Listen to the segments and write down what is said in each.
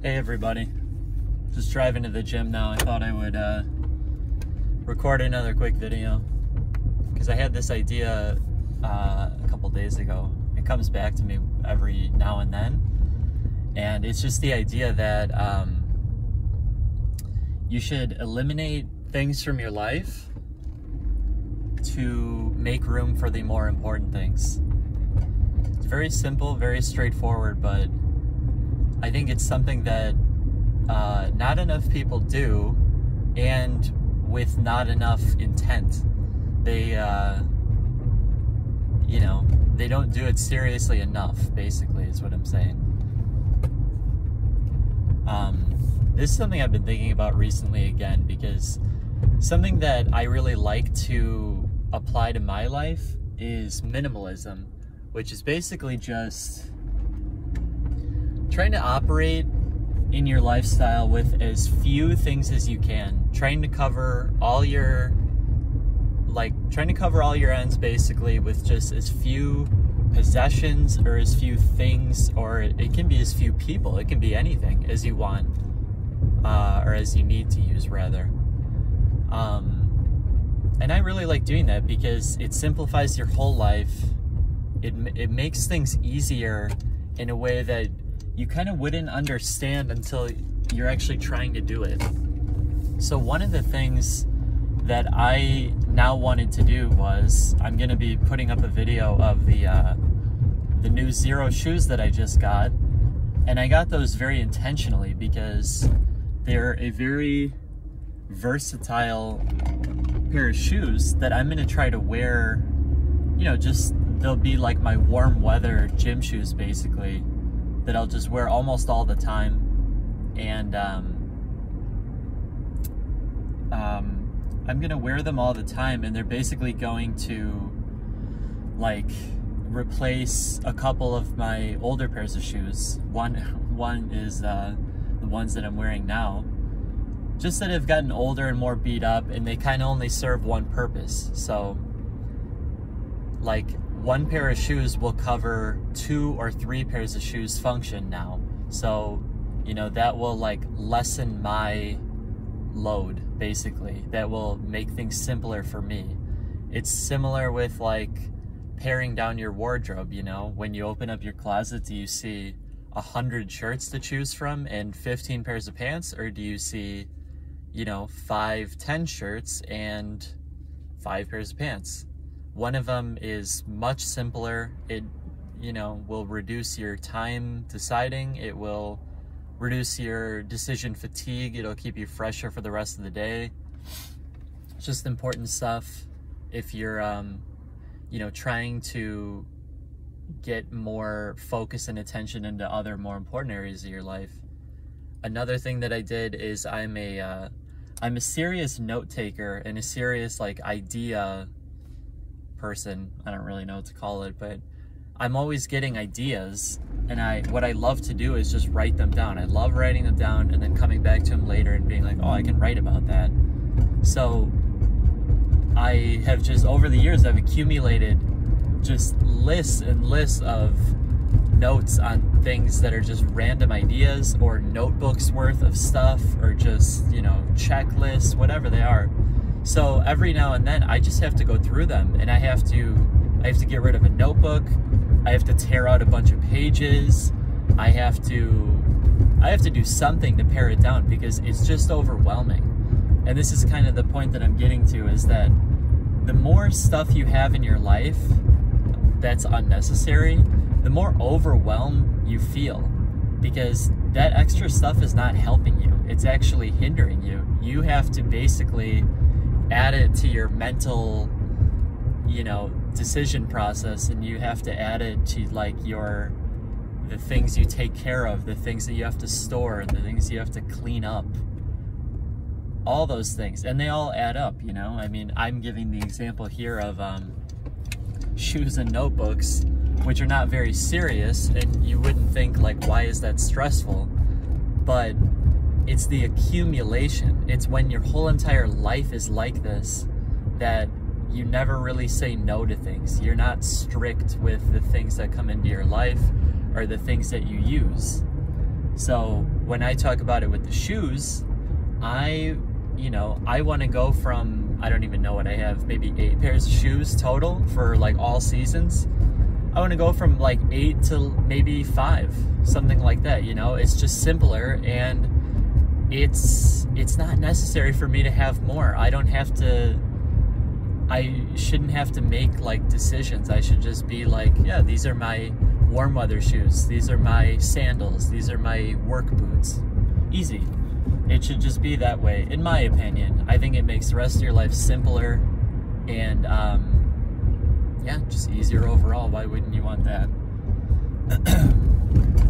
Hey everybody, just driving to the gym now. I thought I would record another quick video because I had this idea a couple days ago. It comes back to me every now and then, and it's just the idea that you should eliminate things from your life to make room for the more important things. It's very simple, very straightforward, but I think it's something that not enough people do, and with not enough intent. They, they don't do it seriously enough, basically, is what I'm saying. This is something I've been thinking about recently again, because something that I really like to apply to my life is minimalism, which is basically just trying to operate in your lifestyle with as few things as you can, trying to cover all your ends basically with just as few possessions or as few things, or it can be as few people, it can be anything as you want, or as you need to use rather. And I really like doing that because it simplifies your whole life. It makes things easier in a way that you kind of wouldn't understand until you're actually trying to do it. So one of the things that I now wanted to do was, I'm going to be putting up a video of the new Zero shoes that I just got. And I got those very intentionally because they're a very versatile pair of shoes that I'm going to try to wear, they'll be like my warm weather gym shoes basically, that I'll just wear almost all the time. And I'm gonna wear them all the time, and they're basically going to replace a couple of my older pairs of shoes. One is the ones that I'm wearing now, just that have gotten older and more beat up, and they kind of only serve one purpose. So one pair of shoes will cover 2 or 3 pairs of shoes function now. So, that will lessen my load, basically. That will make things simpler for me. It's similar with paring down your wardrobe, when you open up your closet, do you see 100 shirts to choose from and 15 pairs of pants, or do you see 10 shirts and 5 pairs of pants? One of them is much simpler. It, will reduce your time deciding. It will reduce your decision fatigue. It'll keep you fresher for the rest of the day. It's just important stuff if you're, trying to get more focus and attention into other more important areas of your life. Another thing that I did is I'm a serious note taker and a serious idea person. I don't really know what to call it, but I'm always getting ideas, and what I love to do is just write them down. I love writing them down and then coming back to them later and being like, oh, I can write about that. So I have just, over the years, I've accumulated just lists and lists of notes on things that are just random ideas, or notebooks worth of stuff, or just, checklists, whatever they are. So every now and then I just have to go through them, and I have to get rid of a notebook. I have to tear out a bunch of pages. I have to do something to pare it down because it's just overwhelming. And this is kind of the point that I'm getting to, is that the more stuff you have in your life that's unnecessary, the more overwhelmed you feel, because that extra stuff is not helping you. It's actually hindering you. You have to basically add it to your mental, decision process, and you have to add it to the things you take care of, the things that you have to store, the things you have to clean up, all those things, and they all add up. I mean, I'm giving the example here of shoes and notebooks, which are not very serious, and you wouldn't think why is that stressful, but it's the accumulation. It's when your whole entire life is like this that you never really say no to things. You're not strict with the things that come into your life or the things that you use. So when I talk about it with the shoes, I want to go from, I don't even know what I have, maybe 8 pairs of shoes total for like all seasons. I want to go from like 8 to maybe 5, something like that, you know? It's just simpler, and it's not necessary for me to have more. I shouldn't have to make like decisions. I should just be like, yeah, these are my warm weather shoes, these are my sandals, these are my work boots. Easy. It should just be that way, in my opinion. I think it makes the rest of your life simpler and yeah, just easier overall. Why wouldn't you want that?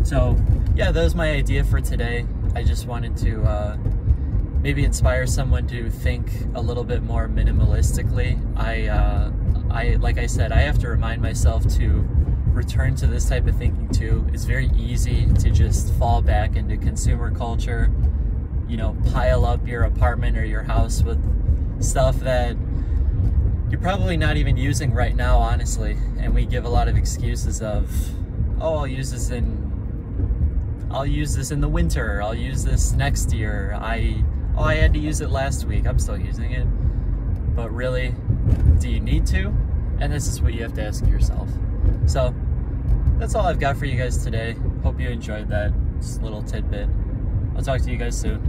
So yeah, that was my idea for today. I just wanted to maybe inspire someone to think a little bit more minimalistically. I like I said, I have to remind myself to return to this type of thinking too. It's very easy to just fall back into consumer culture, you know, pile up your apartment or your house with stuff that you're probably not even using right now, honestly. And we give a lot of excuses of, oh, I'll use this in the winter, I'll use this next year, I had to use it last week, I'm still using it. But really, do you need to? And this is what you have to ask yourself. So that's all I've got for you guys today. Hope you enjoyed that, just a little tidbit. I'll talk to you guys soon.